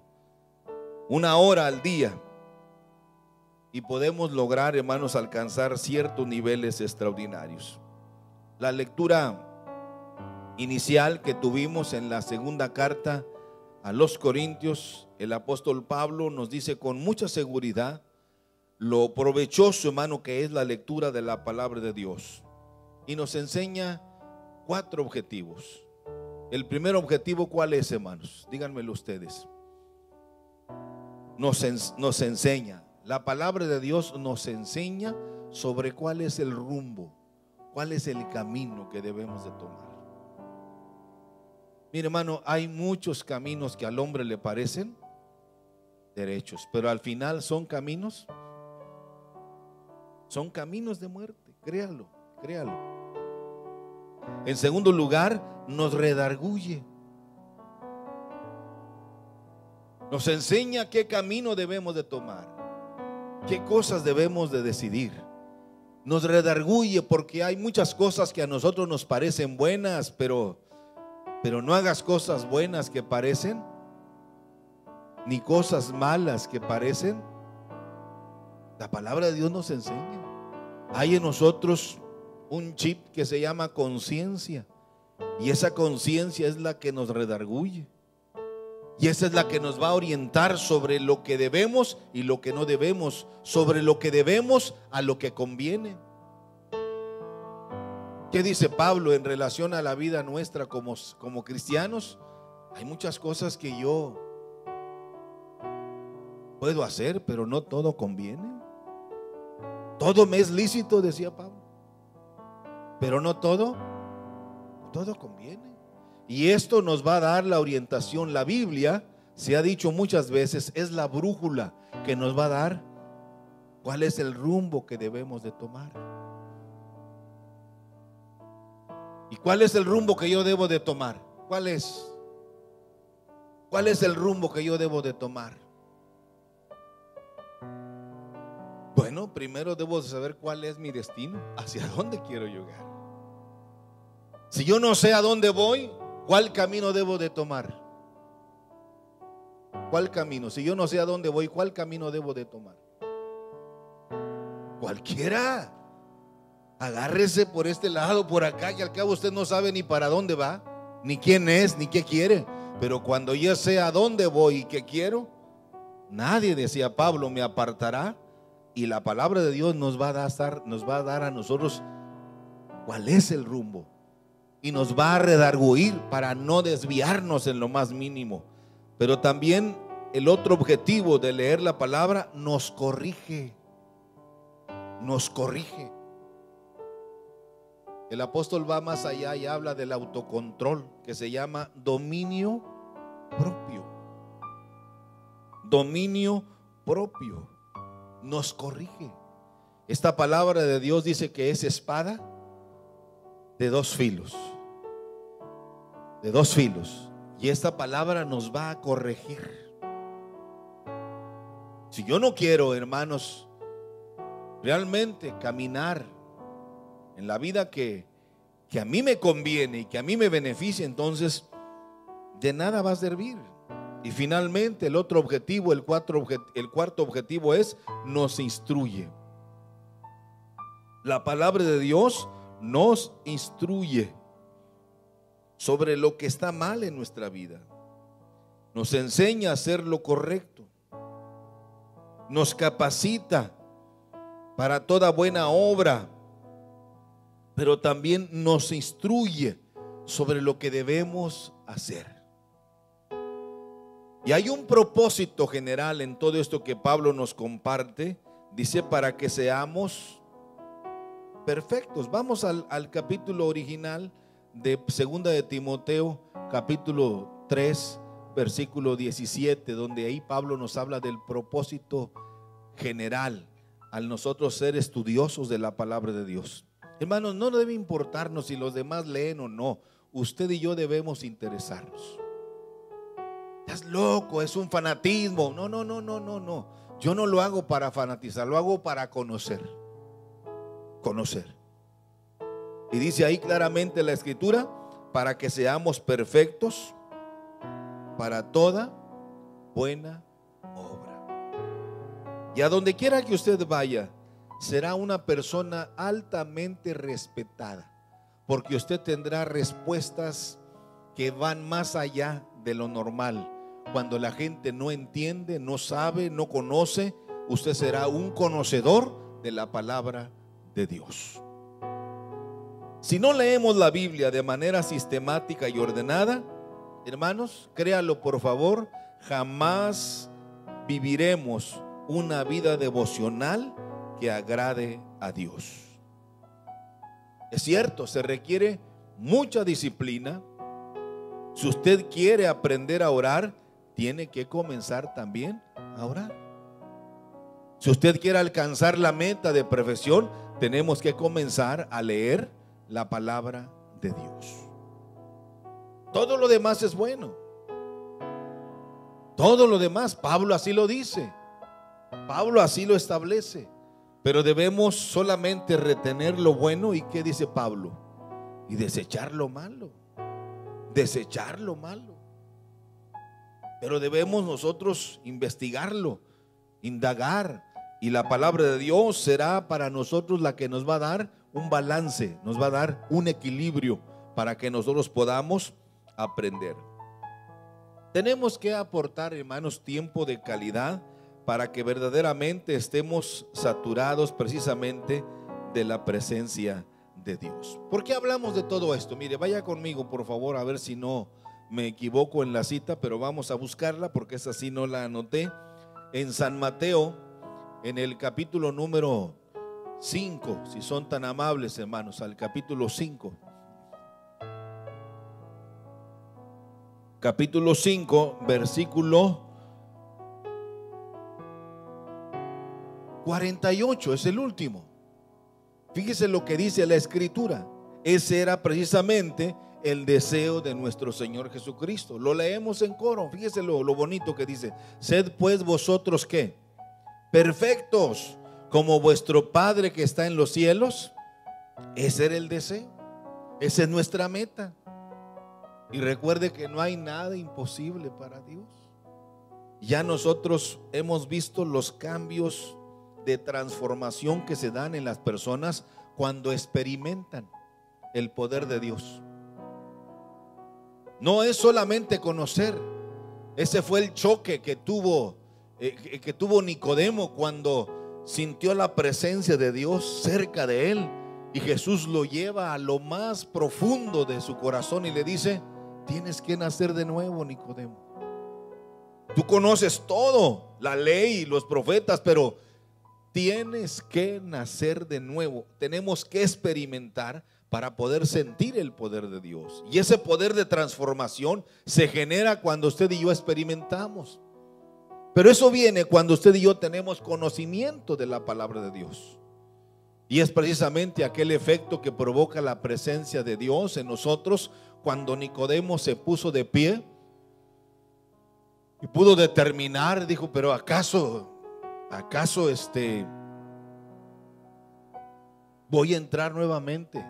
1 hora al día, y podemos lograr, hermanos, alcanzar ciertos niveles extraordinarios. La lectura inicial que tuvimos en la segunda carta a los Corintios, el apóstol Pablo nos dice con mucha seguridad lo provechoso, hermano, que es la lectura de la palabra de Dios, y nos enseña 4 objetivos. El primer objetivo, ¿cuál es, hermanos? Díganmelo ustedes. Nos enseña, la palabra de Dios nos enseña sobre cuál es el rumbo, cuál es el camino que debemos de tomar. Mire, hermano, hay muchos caminos que al hombre le parecen derechos, pero al final son caminos de muerte. Créalo. En segundo lugar, nos redarguye. Nos enseña qué camino debemos de tomar, qué cosas debemos de decidir. Nos redarguye porque hay muchas cosas que a nosotros nos parecen buenas, pero no hagas cosas buenas que parecen, ni cosas malas que parecen. La palabra de Dios nos enseña. Hay en nosotros un chip que se llama conciencia, y esa conciencia es la que nos redarguye, y esa es la que nos va a orientar sobre lo que debemos y lo que no debemos, sobre lo que debemos a lo que conviene. ¿Qué dice Pablo en relación a la vida nuestra como cristianos? Hay muchas cosas que yo puedo hacer, pero no todo conviene. Todo me es lícito, decía Pablo, pero no todo conviene. Y esto nos va a dar la orientación. La Biblia, se ha dicho muchas veces, es la brújula que nos va a dar ¿Cuál es el rumbo que debemos de tomar? ¿Y cuál es el rumbo que yo debo de tomar? ¿Cuál es? ¿Cuál es el rumbo que yo debo de tomar? Bueno, primero debo de saber cuál es mi destino, hacia dónde quiero llegar. Si yo no sé a dónde voy, ¿cuál camino debo de tomar? ¿Cuál camino? Si yo no sé a dónde voy, ¿cuál camino debo de tomar? Cualquiera. Agárrese por este lado, por acá, y al cabo usted no sabe ni para dónde va, ni quién es, ni qué quiere. Pero cuando yo sé a dónde voy y qué quiero, nadie, decía Pablo, me apartará. Y la palabra de Dios nos va a dar a nosotros cuál es el rumbo. Y nos va a redarguir para no desviarnos en lo más mínimo. Pero también el otro objetivo de leer la palabra, nos corrige. Nos corrige. El apóstol va más allá y habla del autocontrol, que se llama dominio propio. Dominio propio. Nos corrige. Esta palabra de Dios dice que es espada de dos filos. De dos filos. Y esta palabra nos va a corregir. Si yo no quiero, hermanos, realmente caminar en la vida que a mí me conviene y que a mí me beneficia, entonces de nada va a servir. Y finalmente el otro objetivo, el cuarto objetivo es: nos instruye. La palabra de Dios nos instruye sobre lo que está mal en nuestra vida. Nos enseña a hacer lo correcto. Nos capacita para toda buena obra, pero también nos instruye sobre lo que debemos hacer. Y hay un propósito general en todo esto que Pablo nos comparte. Dice: para que seamos perfectos. Vamos al capítulo original de segunda de Timoteo, capítulo 3, versículo 17, donde ahí Pablo nos habla del propósito general al nosotros ser estudiosos de la palabra de Dios. Hermanos, no debe importarnos si los demás leen o no. Usted y yo debemos interesarnos. Estás loco, es un fanatismo. No. Yo no lo hago para fanatizar, lo hago para conocer. Conocer. Y dice ahí claramente la escritura: para que seamos perfectos para toda buena obra. Y a donde quiera que usted vaya, será una persona altamente respetada, porque usted tendrá respuestas que van más allá de lo normal. Cuando la gente no entiende, no sabe, no conoce, usted será un conocedor de la palabra de Dios. Si no leemos la Biblia de manera sistemática y ordenada, hermanos, créalo por favor, jamás viviremos una vida devocional que agrade a Dios. Es cierto, se requiere mucha disciplina. Si usted quiere aprender a orar, tiene que comenzar también a orar. Si usted quiere alcanzar la meta de perfección, tenemos que comenzar a leer la palabra de Dios. Todo lo demás es bueno. Todo lo demás, Pablo así lo dice. Pablo así lo establece. Pero debemos solamente retener lo bueno. ¿Y qué dice Pablo? Y desechar lo malo. Desechar lo malo. Pero debemos nosotros investigarlo, indagar. Y la palabra de Dios será para nosotros la que nos va a dar un balance, nos va a dar un equilibrio para que nosotros podamos aprender. Tenemos que aportar, hermanos, tiempo de calidad para que verdaderamente estemos saturados precisamente de la presencia de Dios. ¿Por qué hablamos de todo esto? Mire, vaya conmigo por favor, a ver si no me equivoco en la cita, pero vamos a buscarla porque esa sí no la anoté. En San Mateo, en el capítulo número 5, si son tan amables, hermanos, al capítulo 5. Capítulo 5, versículo 48 es el último. Fíjese lo que dice la Escritura. Ese era precisamente el deseo de nuestro Señor Jesucristo. Lo leemos en coro. Fíjese lo bonito que dice: sed pues vosotros, ¿qué? Perfectos, como vuestro Padre que está en los cielos. Ese era el deseo. Esa es nuestra meta. Y recuerde que no hay nada imposible para Dios. Ya nosotros hemos visto los cambios de transformación que se dan en las personas cuando experimentan el poder de Dios. No es solamente conocer. Ese fue el choque que tuvo Nicodemo cuando sintió la presencia de Dios cerca de él, y Jesús lo lleva a lo más profundo de su corazón y le dice: tienes que nacer de nuevo, Nicodemo. Tú conoces todo, la ley y los profetas, pero tienes que nacer de nuevo. Tenemos que experimentar para poder sentir el poder de Dios. Y ese poder de transformación se genera cuando usted y yo experimentamos. Pero eso viene cuando usted y yo tenemos conocimiento de la palabra de Dios. Y es precisamente aquel efecto que provoca la presencia de Dios en nosotros. Cuando Nicodemo se puso de pie y pudo determinar, dijo: pero ¿acaso voy a entrar nuevamente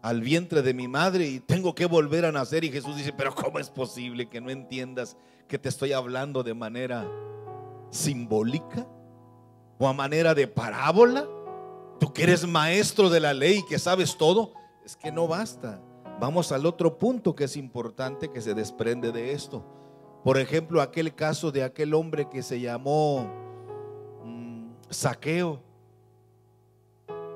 al vientre de mi madre y tengo que volver a nacer? Y Jesús dice: pero ¿cómo es posible que no entiendas que te estoy hablando de manera simbólica o a manera de parábola? Tú que eres maestro de la ley, que sabes todo. Es que no basta. Vamos al otro punto que es importante, que se desprende de esto. Por ejemplo, aquel caso de aquel hombre que se llamó Zaqueo.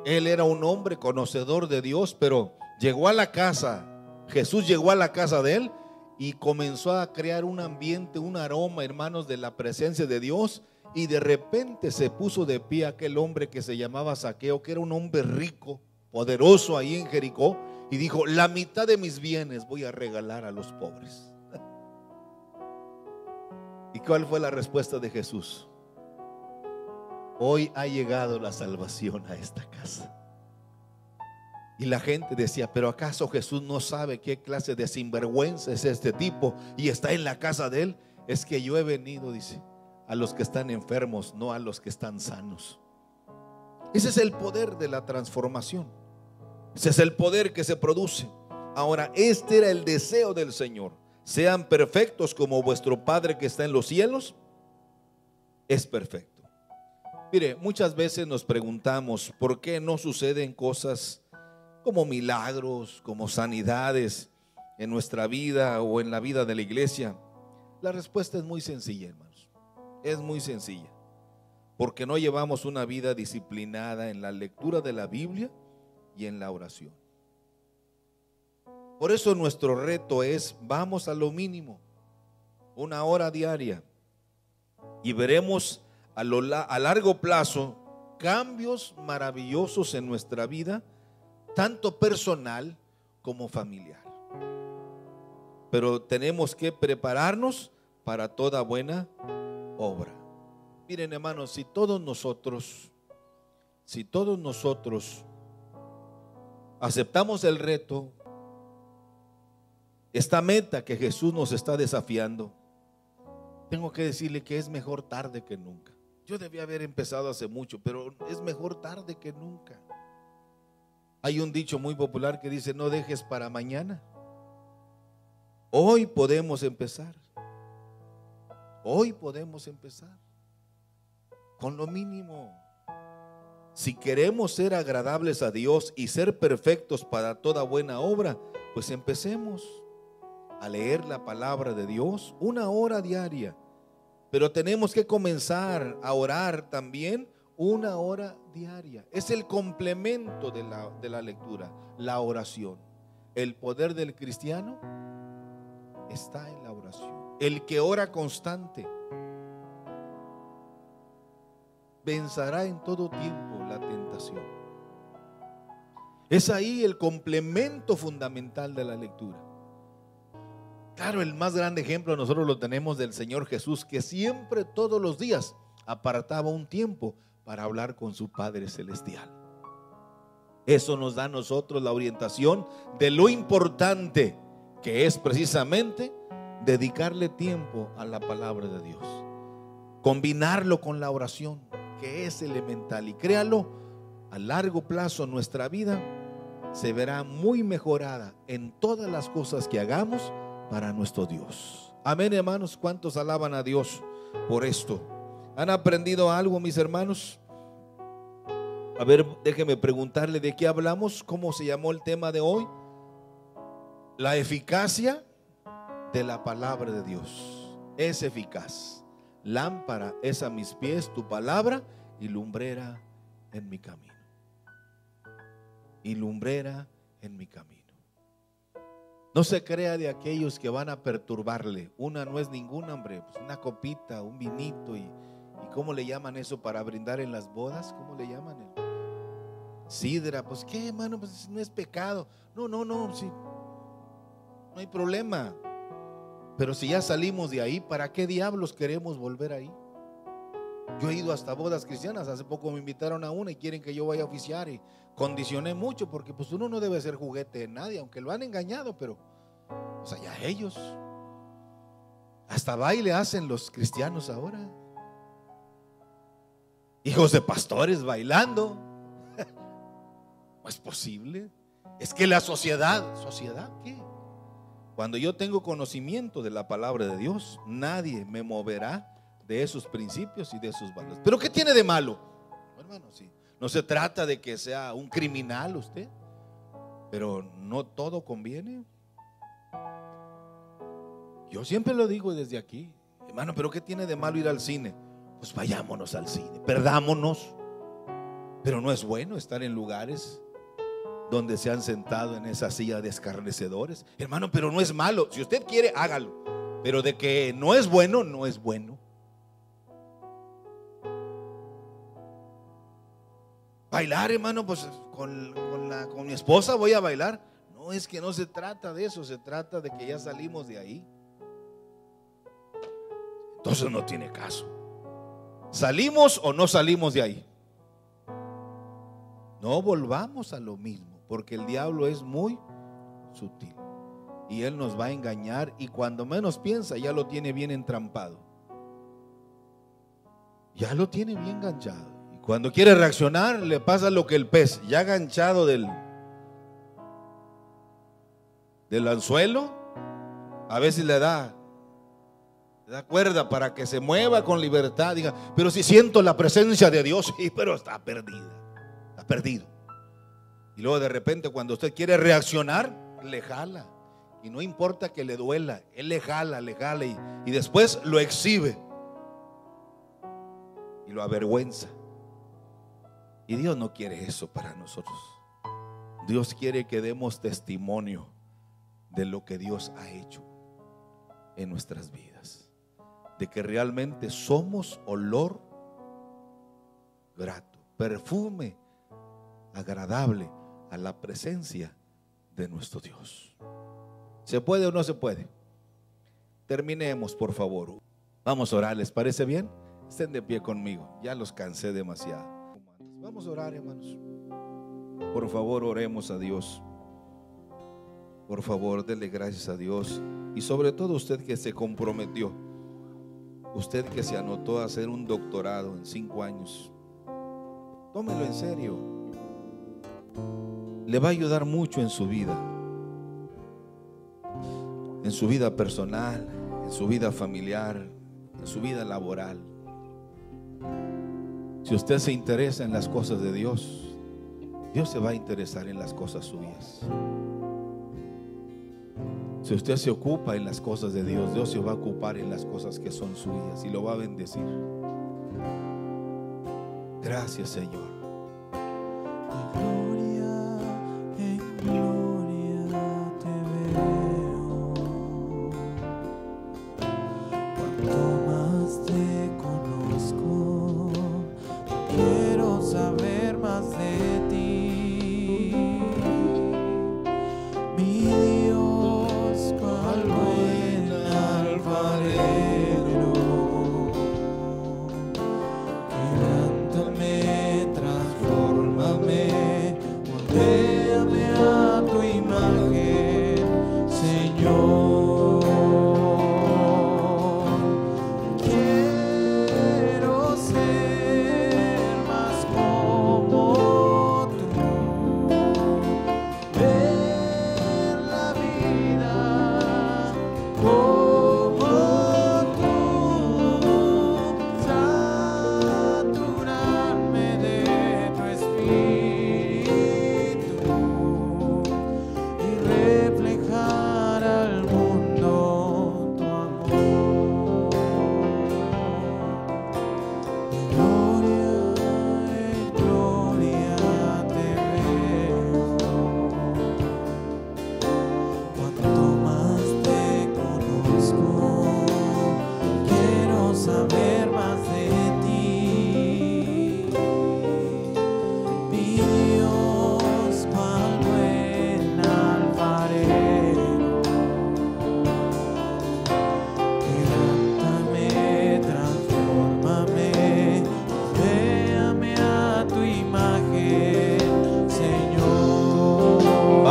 Él era un hombre conocedor de Dios, pero llegó a la casa, Jesús llegó a la casa de él y comenzó a crear un ambiente, un aroma, hermanos, de la presencia de Dios. Y de repente se puso de pie aquel hombre que se llamaba Zaqueo, que era un hombre rico, poderoso ahí en Jericó, y dijo: la mitad de mis bienes voy a regalar a los pobres. ¿Y cuál fue la respuesta de Jesús? Hoy ha llegado la salvación a esta casa. Y la gente decía: pero ¿acaso Jesús no sabe qué clase de sinvergüenza es este tipo y está en la casa de él? Es que yo he venido, dice, a los que están enfermos, no a los que están sanos. Ese es el poder de la transformación. Ese es el poder que se produce. Ahora, este era el deseo del Señor: sean perfectos como vuestro Padre que está en los cielos es perfecto. Mire, muchas veces nos preguntamos por qué no suceden cosas como milagros, como sanidades en nuestra vida o en la vida de la iglesia. La respuesta es muy sencilla, hermanos. Es muy sencilla. Porque no llevamos una vida disciplinada en la lectura de la Biblia y en la oración. Por eso nuestro reto es: vamos a lo mínimo, 1 hora diaria, y veremos a largo plazo cambios maravillosos en nuestra vida, tanto personal como familiar. Pero tenemos que prepararnos para toda buena obra. Miren, hermanos, si todos nosotros aceptamos el reto, esta meta que Jesús nos está desafiando, tengo que decirle que es mejor tarde que nunca. Yo debía haber empezado hace mucho, pero es mejor tarde que nunca. Hay un dicho muy popular que dice: no dejes para mañana. Hoy podemos empezar. Hoy podemos empezar con lo mínimo. Si queremos ser agradables a Dios y ser perfectos para toda buena obra, pues empecemos a leer la palabra de Dios 1 hora diaria. Pero tenemos que comenzar a orar también 1 hora diaria. Es el complemento de la lectura, la oración. El poder del cristiano está en la oración. El que ora constante vencerá en todo tiempo la tentación. Es ahí el complemento fundamental de la lectura. Claro, el más grande ejemplo nosotros lo tenemos del Señor Jesús, que siempre, todos los días, apartaba un tiempo para hablar con su Padre Celestial. Eso nos da a nosotros la orientación de lo importante que es precisamente dedicarle tiempo a la palabra de Dios, combinarlo con la oración, que es elemental, y créalo, a largo plazo nuestra vida se verá muy mejorada en todas las cosas que hagamos para nuestro Dios. Amén, hermanos. ¿Cuántos alaban a Dios por esto? ¿Han aprendido algo, mis hermanos? A ver, déjeme preguntarle de qué hablamos. ¿Cómo se llamó el tema de hoy? La eficacia de la palabra de Dios. Es eficaz. Lámpara es a mis pies tu palabra y lumbrera en mi camino. Y lumbrera en mi camino. No se crea de aquellos que van a perturbarle. Una no es ninguna, hombre, pues una copita, un vinito y ¿cómo le llaman eso para brindar en las bodas? ¿Cómo le llaman? Sidra. Pues qué, hermano, pues no es pecado. No, sí. No hay problema. Pero si ya salimos de ahí, ¿para qué diablos queremos volver ahí? Yo he ido hasta bodas cristianas. Hace poco me invitaron a una y quieren que yo vaya a oficiar, y condicioné mucho porque pues uno no debe ser juguete de nadie, aunque lo han engañado, pero o sea, ya ellos hasta baile hacen los cristianos ahora. Hijos de pastores bailando. No es posible. Es que la ¿sociedad qué? Cuando yo tengo conocimiento de la palabra de Dios, nadie me moverá de esos principios y de esos valores. ¿Pero qué tiene de malo? Hermano, sí. No se trata de que sea un criminal usted, pero no todo conviene. Yo siempre lo digo desde aquí, hermano, ¿pero qué tiene de malo ir al cine? Pues vayámonos al cine, perdámonos. Pero no es bueno estar en lugares donde se han sentado en esa silla de escarnecedores. Hermano, pero no es malo. Si usted quiere, hágalo. Pero de que no es bueno, no es bueno. Bailar, hermano, pues con mi esposa voy a bailar. No, es que no se trata de eso, se trata de que ya salimos de ahí. Entonces no tiene caso. ¿Salimos o no salimos de ahí? No volvamos a lo mismo, porque el diablo es muy sutil y él nos va a engañar, y cuando menos piensa ya lo tiene bien entrampado. Ya lo tiene bien enganchado. Cuando quiere reaccionar, le pasa lo que el pez, ya enganchado del anzuelo, a veces le da cuerda para que se mueva con libertad. Diga, pero si siento la presencia de Dios, sí, pero está perdida, está perdido. Y luego de repente, cuando usted quiere reaccionar, le jala, y no importa que le duela, él le jala y después lo exhibe y lo avergüenza. Y Dios no quiere eso para nosotros. Dios quiere que demos testimonio de lo que Dios ha hecho en nuestras vidas, de que realmente somos olor grato, perfume agradable a la presencia de nuestro Dios. ¿Se puede o no se puede? Terminemos, por favor. Vamos a orar, ¿les parece bien? Estén de pie conmigo, ya los cansé demasiado. Vamos a orar, hermanos. Por favor, oremos a Dios. Por favor, dele gracias a Dios. Y sobre todo usted que se comprometió, usted que se anotó a hacer un doctorado en 5 años, tómelo en serio. Le va a ayudar mucho en su vida personal, en su vida familiar, en su vida laboral. Si usted se interesa en las cosas de Dios, Dios se va a interesar en las cosas suyas. Si usted se ocupa en las cosas de Dios, Dios se va a ocupar en las cosas que son suyas y lo va a bendecir. Gracias, Señor. En gloria te veo. Cuanto más te conozco, quiero saber más de ti, mi Dios, cual buen alfarero, quebrántame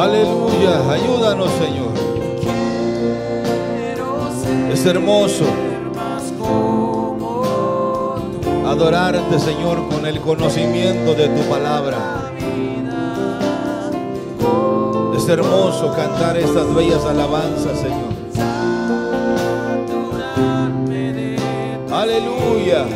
Aleluya, ayúdanos, Señor. Es hermoso adorarte, Señor, con el conocimiento de tu palabra. Es hermoso cantar estas bellas alabanzas, Señor. Aleluya.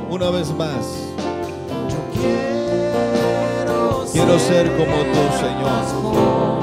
Una vez más, quiero ser como tú, Señor.